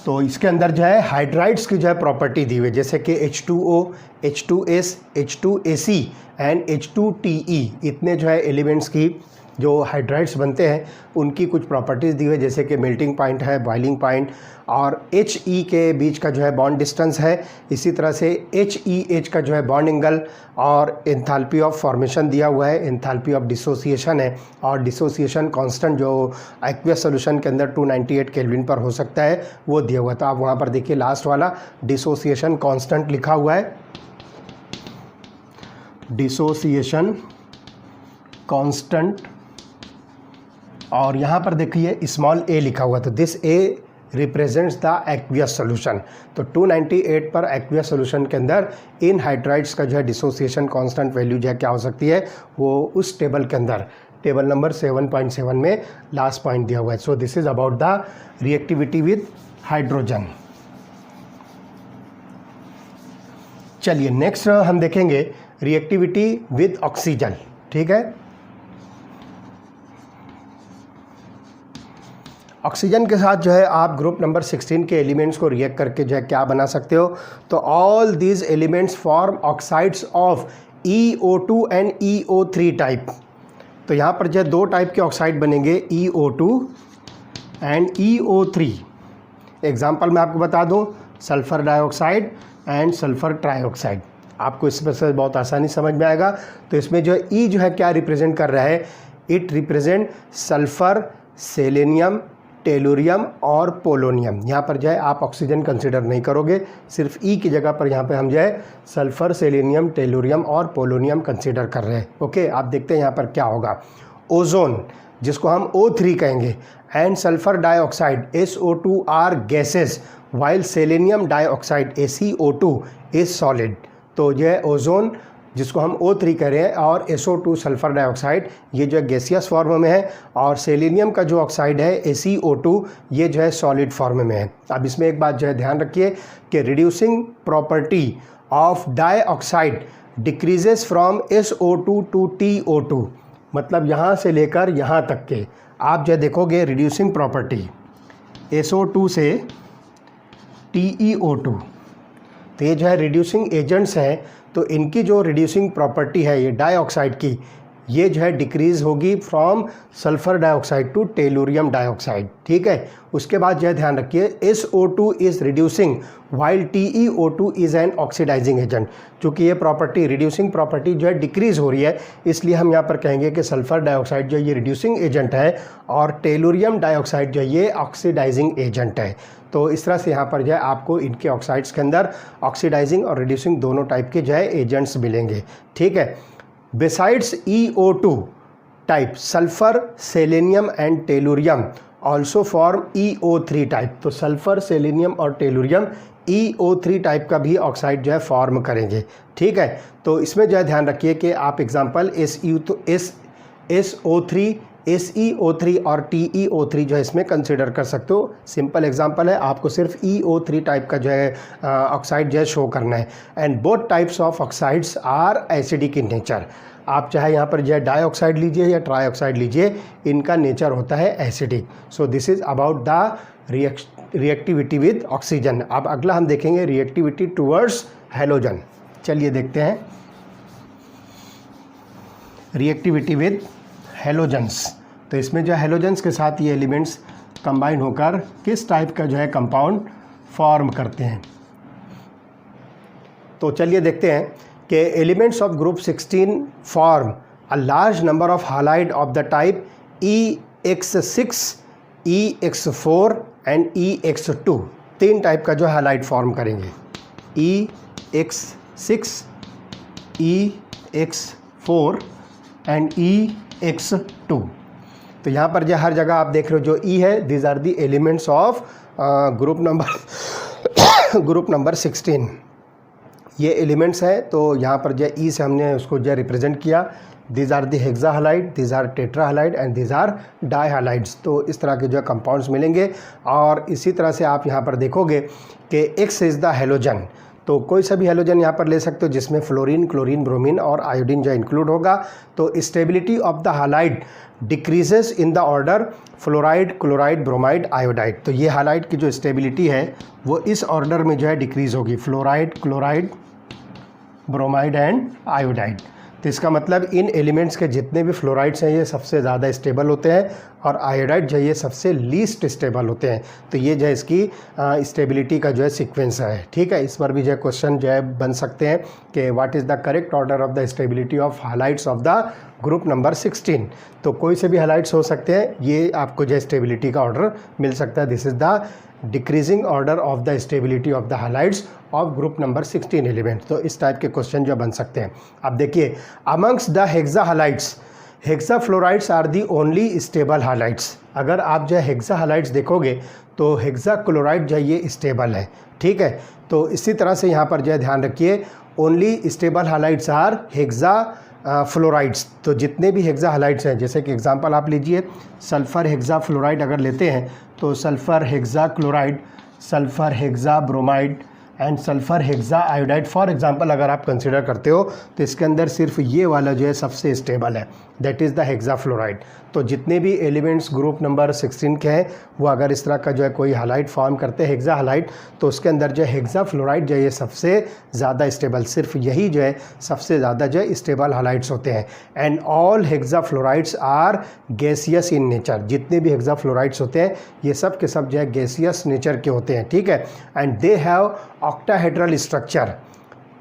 तो इसके अंदर जो है हाइड्राइड्स की जो है प्रॉपर्टी दी हुई है, जैसे कि H2O, H2S, H2AC and H2TE, इतने जो है एलिमेंट्स की जो हाइड्राइड्स बनते हैं उनकी कुछ प्रॉपर्टीज़ दी हुई है, जैसे कि मेल्टिंग पॉइंट है, बॉइलिंग पॉइंट और HE के बीच का जो है बॉन्ड डिस्टेंस है। इसी तरह से HEH का जो है बॉन्ड एंगल और एंथैल्पी ऑफ फॉर्मेशन दिया हुआ है, एंथैल्पी ऑफ डिसोसिएशन है और डिसोसिएशन कांस्टेंट जो एक्वियस सॉल्यूशन के अंदर 298 केल्विन पर हो सकता है वो दिया हुआ है। तो आप वहाँ पर देखिए लास्ट वाला डिसोसिएशन कांस्टेंट लिखा हुआ है, डिसोसिएशन कांस्टेंट, और यहाँ पर देखिए स्मॉल a लिखा हुआ, तो this a represents the aqueous solution. तो 298 पर एक्वियस सॉल्यूशन के अंदर इन हाइड्राइड्स का जो है डिसोसिएशन कांस्टेंट वैल्यू जो है क्या हो सकती है, वो उस टेबल के अंदर टेबल नंबर 7.7 में लास्ट पॉइंट दिया हुआ है। So this is about the reactivity with hydrogen. चलिए नेक्स्ट हम देखेंगे रिएक्टिविटी विद ऑक्सीजन। ठीक है, ऑक्सीजन के साथ जो है आप ग्रुप नंबर 16 के एलिमेंट्स को रिएक्ट करके जो है क्या बना सकते हो, तो all these elements form oxides of EO2 and EO3 type. तो यहाँ पर जो है 2 टाइप के ऑक्साइड बनेंगे, EO2 एंड EO3। एग्जाम्पल मैं आपको बता दूँ, sulphur dioxide and sulphur trioxide, आपको इसमें से बहुत आसानी समझ में आएगा। तो इसमें जो है E जो है क्या रिप्रेजेंट कर रहा है, it represent sulphur, selenium, tellurium और पोलोनियम। यहाँ पर जो है आप ऑक्सीजन कंसीडर नहीं करोगे, सिर्फ ई की जगह पर यहाँ पे हम जो है सल्फर, सेलेनियम, टेलुरियम और पोलोनियम कंसीडर कर रहे हैं। ओके, आप देखते हैं यहाँ पर क्या होगा। ओजोन, जिसको हम O3 कहेंगे, and sulphur dioxide SO2 are gases, while selenium dioxide ACO2 is solid. तो जो है ओजोन जिसको हम O3 कह रहे हैं और SO2 सल्फर डाइऑक्साइड ये जो है गैसियस फॉर्म में है, और सेलेनियम का जो ऑक्साइड है ACO2 ये जो है सॉलिड फॉर्म में है। अब इसमें एक बात जो है ध्यान रखिए कि reducing property of dioxide decreases from SO2 to TO2, मतलब यहाँ से लेकर यहाँ तक के आप जो है देखोगे रिड्यूसिंग प्रॉपर्टी SO2 से TeO2, तो ये जो है रिड्यूसिंग एजेंट्स हैं, तो इनकी जो रिड्यूसिंग प्रॉपर्टी है ये डाइऑक्साइड की, ये जो है डिक्रीज़ होगी from sulphur dioxide to tellurium dioxide. ठीक है, उसके बाद जो है ध्यान रखिए SO2 is reducing while TeO2 is an oxidising agent. चूँकि ये प्रॉपर्टी रिड्यूसिंग प्रॉपर्टी जो है डिक्रीज़ हो रही है, इसलिए हम यहाँ पर कहेंगे कि सल्फर डाइऑक्साइड जो है ये रिड्यूसिंग एजेंट है और टेलुरियम डाइऑक्साइड जो है ये ऑक्सीडाइजिंग एजेंट है। तो इस तरह से यहाँ पर जो है आपको इनके ऑक्साइड्स के अंदर ऑक्सीडाइजिंग और रिड्यूसिंग दोनों टाइप के जो है एजेंट्स मिलेंगे। ठीक है, besides EO2 type sulphur, selenium and tellurium also form EO3 type. तो सल्फर, सेलेनियम और टेलुरियम EO3 टाइप का भी ऑक्साइड जो है फॉर्म करेंगे। ठीक है, तो इसमें जो है ध्यान रखिए कि आप एग्जांपल SO3, SeO3 और TeO3 जो है इसमें कंसिडर कर सकते हो। सिंपल एग्जांपल है, आपको सिर्फ EO3 टाइप का जो है ऑक्साइड जो है शो करना है। And both types of oxides are acidic in nature. आप चाहे यहाँ पर जो है डाइऑक्साइड लीजिए या ट्राइऑक्साइड लीजिए, इनका नेचर होता है acidic. So this is about the reactivity with oxygen. अब अगला हम देखेंगे रिएक्टिविटी टूवर्ड्स हैलोजन। चलिए देखते हैं रिएक्टिविटी विद हैलोजेंस। तो इसमें जो हैलोजेंस के साथ ये एलिमेंट्स कंबाइन होकर किस टाइप का जो है कंपाउंड फॉर्म करते हैं। तो चलिए देखते हैं कि elements of group 16 form a large number of halide of the type EX6, EX4 and EX2। 3 type का जो है हैलाइड फॉर्म करेंगे, EX6, EX4 एंड EX2। तो यहाँ पर जो हर जगह आप देख रहे हो जो E है, these are the elements of group number 16, ये एलिमेंट्स हैं। तो यहाँ पर जो E से हमने उसको जो रिप्रेजेंट किया, these are the hexa halide, these are tetra halide and these are di halides. तो इस तरह के जो कंपाउंड्स मिलेंगे। और इसी तरह से आप यहाँ पर देखोगे कि X इज़ द हेलोजन, तो कोई सा भी हेलोजन यहाँ पर ले सकते हो जिसमें फ्लोरीन, क्लोरीन, ब्रोमीन और आयोडीन जो इंक्लूड होगा। तो stability of the halide decreases in the order fluoride, chloride, bromide, iodide. तो ये हैलाइड की जो स्टेबिलिटी है वो इस ऑर्डर में जो है डिक्रीज़ होगी, fluoride, chloride, bromide and iodide. तो इसका मतलब इन एलिमेंट्स के जितने भी फ्लोराइड्स हैं ये सबसे ज़्यादा स्टेबल होते हैं और आयोडाइड जो है ये सबसे लीस्ट स्टेबल होते हैं। तो ये जो है इसकी स्टेबिलिटी का जो है सीक्वेंस है। ठीक है, इस पर भी जो है क्वेश्चन जो है बन सकते हैं कि what is the correct order of the stability of halides of the group number 16। तो कोई से भी हैलाइड्स हो सकते हैं, ये आपको जो है स्टेबिलिटी का ऑर्डर मिल सकता है। This is the decreasing order of the stability of the halides of group number 16 element. तो इस टाइप के क्वेश्चन जो बन सकते हैं। अब देखिए, amongst the hexa halides, hexa fluorides are the only stable halides. अगर आप जो है हेक्सा हैलाइड्स देखोगे तो हेक्सा क्लोराइड जो है ये स्टेबल है। ठीक है, तो इसी तरह से यहाँ पर जो है ध्यान रखिए, only stable halides are hexa fluorides. तो जितने भी हेक्सा हैलाइड्स हैं, जैसे कि एग्जांपल आप लीजिए, सल्फ़र हेक्सा फ्लोराइड अगर लेते हैं तो sulphur hexa chloride, sulphur hexa bromide and sulphur hexa iodide for example अगर आप कंसीडर करते हो तो इसके अंदर सिर्फ ये वाला जो है सबसे स्टेबल है, that is the hexa fluoride. तो जितने भी एलिमेंट्स ग्रुप नंबर 16 के हैं वो अगर इस तरह का जो है कोई हैलाइड फॉर्म करते हैं हेक्सा हैलाइड, तो उसके अंदर जो है हेक्सा फ्लोराइड जो है ये सबसे ज़्यादा स्टेबल, सिर्फ यही जो है सबसे ज़्यादा जो है स्टेबल हैलाइड्स होते हैं। And all hexa fluorides are gaseous in nature. जितने भी हेक्सा फ्लोराइड्स होते हैं ये सब के सब जो है गैसियस नेचर के होते हैं। ठीक है, and they have octahedral structure.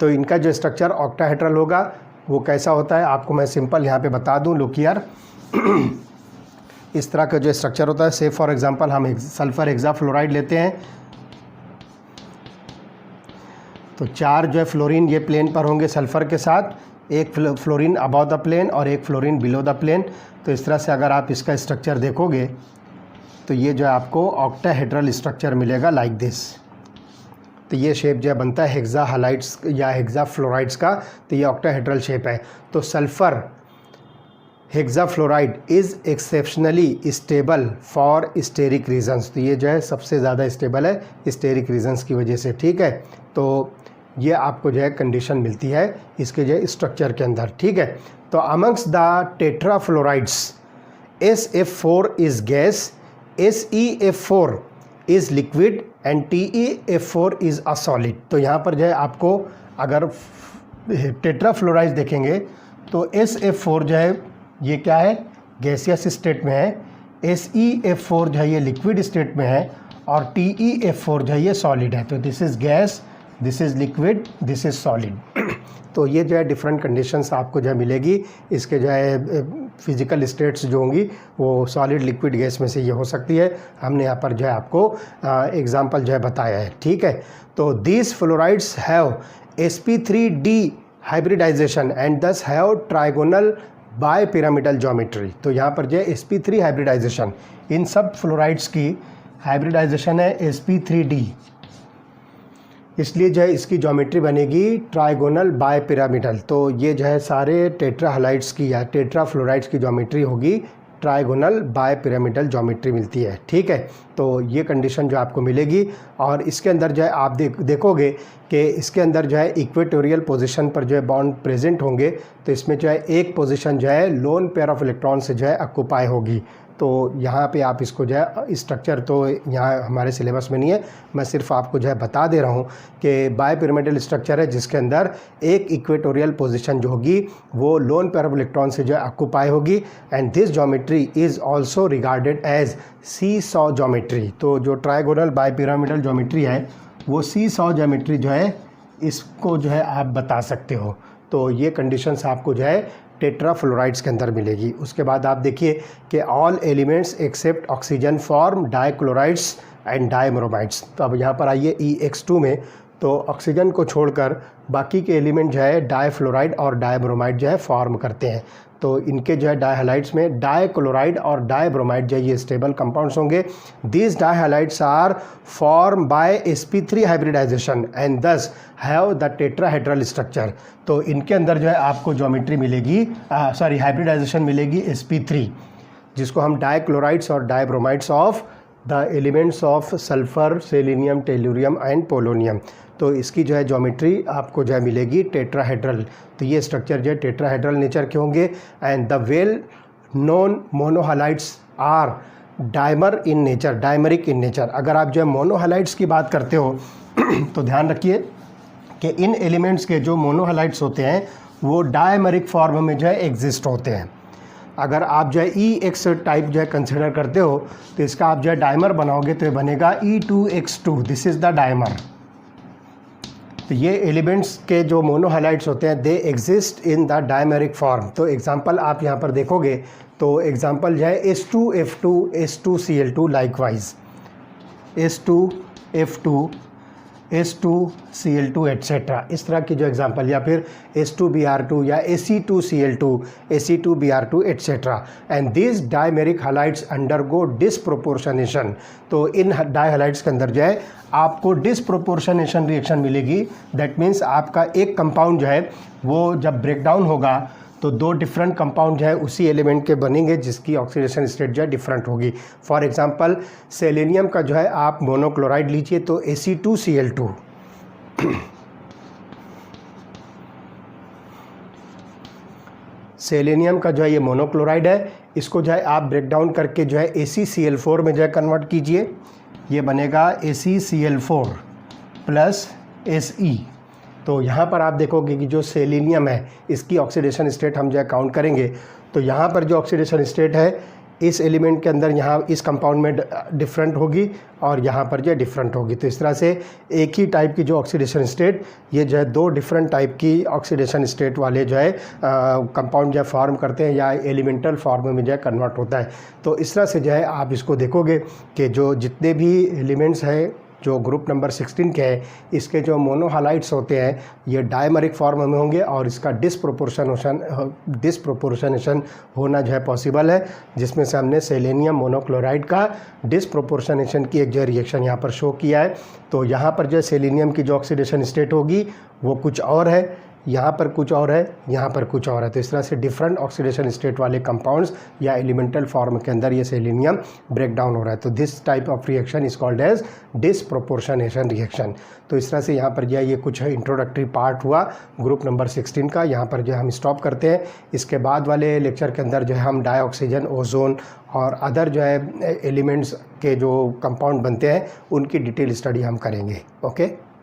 तो इनका जो स्ट्रक्चर ऑक्टाहेड्रल होगा वो कैसा होता है आपको मैं सिंपल यहाँ पे बता दूँ। लुक हियर, इस तरह का जो स्ट्रक्चर होता है, से फॉर एग्जांपल हम सल्फ़र हेक्सा फ्लोराइड लेते हैं तो 4 जो है फ्लोरीन ये प्लेन पर होंगे सल्फ़र के साथ, एक फ्लोरीन अबव द प्लेन और एक फ्लोरीन बिलो द प्लेन। तो इस तरह से अगर आप इसका स्ट्रक्चर देखोगे तो ये जो है आपको ऑक्टाहेड्रल स्ट्रक्चर मिलेगा लाइक दिस। तो ये शेप जो है बनता है हेक्सा हैलाइड्स या हेक्सा फ्लोराइड्स का, तो ये ऑक्टाहेड्रल शेप है। तो sulphur hexa fluoride is exceptionally stable for steric reasons. तो ये जो है सबसे ज़्यादा स्टेबल है स्टेरिक रीजन्स की वजह से। ठीक है, तो ये आपको जो है कंडीशन मिलती है इसके जो है स्ट्रक्चर के अंदर। ठीक है, तो amongst the tetra fluorides SF4 is gas, SeF4 is liquid and TeF4 is a solid. तो यहाँ पर जो है आपको अगर टेट्रा फ्लोराइड्स देखेंगे तो SF4 जो है ये क्या है, गैसियस स्टेट में है, SeF4 जो है ये लिक्विड स्टेट में है और TeF4 जो है ये सॉलिड है। तो this is gas, this is liquid, this is solid. तो ये जो है डिफरेंट कंडीशंस आपको जो है मिलेगी। इसके जो है फिज़िकल स्टेट्स जो होंगी वो सॉलिड, लिक्विड, गैस में से ये हो सकती है। हमने यहाँ पर जो है आपको एग्जांपल जो है बताया है। ठीक है, तो these fluorides have sp3d hybridization and thus have trigonal bipyramidal geometry. तो यहाँ पर जो है sp3 हाइब्रिडाइजेशन, इन सब फ्लोराइड्स की हाइब्रिडाइजेशन है sp3d, इसलिए जो है इसकी ज्योमेट्री बनेगी ट्राइगोनल बाय पिरामिडल। तो ये जो है सारे टेट्रा हैलाइड्स की या टेट्रा फ्लोराइड्स की ज्योमेट्री होगी ट्राइगोनल बाय पिरामिडल ज्योमेट्री मिलती है। ठीक है, तो ये कंडीशन जो आपको मिलेगी और इसके अंदर जो है आप देखोगे कि इसके अंदर जो है इक्वेटोरियल पोजीशन पर जो है बॉन्ड प्रेजेंट होंगे। तो इसमें जो है एक पोजीशन जो है लोन पेयर ऑफ इलेक्ट्रॉन से जो है ऑक्यूपाई होगी। तो यहाँ पे आप इसको जो है स्ट्रक्चर तो यहाँ हमारे सिलेबस में नहीं है, मैं सिर्फ आपको जो है बता दे रहा हूँ कि बाय पिरामिडल स्ट्रक्चर है जिसके अंदर एक इक्वेटोरियल पोजीशन जो होगी वो लोन पेयर ऑफ इलेक्ट्रॉन से जो है ऑक्यूपाई होगी। And this geometry is also regarded as see saw geometry. तो जो ट्राइगोनल बाय पिरामिडल ज्योमेट्री है वो सी सॉ ज्योमेट्री जो है इसको जो है आप बता सकते हो। तो ये कंडीशंस आपको जो है टेट्रा फ्लोराइड्स के अंदर मिलेगी। उसके बाद आप देखिए कि all elements except oxygen form dichlorides and dibromides. तो अब यहाँ पर आइए EX2 में, तो ऑक्सीजन को छोड़कर बाकी के एलिमेंट जो है डाईफ्लोराइड और डायब्रोमाइड जो है फॉर्म करते हैं। तो इनके जो है डाईहैलाइड्स में डाईक्लोराइड और डायब्रोमाइड जो है ये स्टेबल कंपाउंड्स होंगे। These dihalides are form by sp3 hybridization and thus have the tetrahedral structure. तो इनके अंदर जो है आपको ज्योमेट्री मिलेगी, हाइब्रिडाइजेशन मिलेगी sp3, जिसको हम डाईक्लोराइड्स और dibromides of the elements of sulphur, selenium, tellurium and polonium. तो इसकी जो है ज्योमेट्री आपको जो है मिलेगी टेट्राहेड्रल। तो ये स्ट्रक्चर जो है टेट्राहेड्रल नेचर के होंगे। And the well known monohalides are dimer in nature, dimeric in nature. अगर आप जो है मोनोहैलाइड्स की बात करते हो तो ध्यान रखिए कि इन एलिमेंट्स के जो मोनोहैलाइड्स होते हैं वो डायमरिक फॉर्म में जो है एग्जिस्ट होते हैं। अगर आप जो है EX टाइप जो है कंसिडर करते हो तो इसका आप जो है डायमर बनाओगे तो ये बनेगा E2X2, this is the dimer. तो ये एलिमेंट्स के जो मोनोहैलाइड्स होते हैं they exist in the dimeric form. तो एग्जांपल आप यहाँ पर देखोगे तो एग्जांपल जो है H2F2, H2Cl2 likewise, H2F2, H2Cl2 etcetera, इस तरह की जो एग्जांपल, या फिर H2Br2 या Ac2Cl2, Ac2Br2 etcetera. And this dimeric halides undergo disproportionation. तो इन डायहैलाइड्स के अंदर जो है आपको डिसप्रोपोर्शनेशन रिएक्शन मिलेगी। दैट मीन्स आपका एक कंपाउंड जो है वो जब ब्रेक डाउन होगा तो दो डिफरेंट कंपाउंड जो है उसी एलिमेंट के बनेंगे जिसकी ऑक्सीडेशन स्टेट जो है डिफरेंट होगी। फॉर एग्जांपल सेलेनियम का जो है आप मोनोक्लोराइड लीजिए तो Ac2Cl2, सेलेनियम का जो है ये मोनोक्लोराइड है, इसको जो है आप ब्रेक डाउन करके जो है AcCl4 में जो है कन्वर्ट कीजिए, ये बनेगा AcCl4 प्लस Se। तो यहाँ पर आप देखोगे कि जो सेलेनियम है इसकी ऑक्सीडेशन स्टेट हम जो है काउंट करेंगे तो यहाँ पर जो ऑक्सीडेशन स्टेट है इस एलिमेंट के अंदर यहाँ इस कंपाउंड में डिफरेंट होगी और यहाँ पर जो है डिफरेंट होगी। तो इस तरह से एक ही टाइप की जो ऑक्सीडेशन स्टेट, ये जो है दो डिफरेंट टाइप की ऑक्सीडेशन स्टेट वाले जो है कंपाउंड जो है फॉर्म करते हैं या एलिमेंटल फॉर्म में जो है कन्वर्ट होता है। तो इस तरह से जो है आप इसको देखोगे कि जो जितने भी एलिमेंट्स हैं जो ग्रुप नंबर 16 के हैं इसके जो मोनोहैलाइड्स होते हैं ये डायमरिक फॉर्म में होंगे और इसका डिसप्रोपोर्शनेशन होना जो है पॉसिबल है, जिसमें से हमने सेलेनियम मोनोक्लोराइड का डिसप्रोपोर्शनेशन की एक जो रिएक्शन यहाँ पर शो किया है। तो यहाँ पर जो सेलेनियम की जो ऑक्सीडेशन स्टेट होगी वो कुछ और है, यहाँ पर कुछ और है, यहाँ पर कुछ और है। तो इस तरह से डिफरेंट ऑक्सीडेशन स्टेट वाले कंपाउंड्स या एलिमेंटल फॉर्म के अंदर ये सेलेनियम ब्रेक डाउन हो रहा है। तो this type of reaction is called as disproportionation reaction. तो इस तरह से यहाँ पर जो है ये कुछ इंट्रोडक्टरी पार्ट हुआ ग्रुप नंबर 16 का। यहाँ पर जो है हम स्टॉप करते हैं। इसके बाद वाले लेक्चर के अंदर जो है हम डाइऑक्सीजन, ओजोन और अदर जो है एलिमेंट्स के जो कंपाउंड बनते हैं उनकी डिटेल स्टडी हम करेंगे। ओके।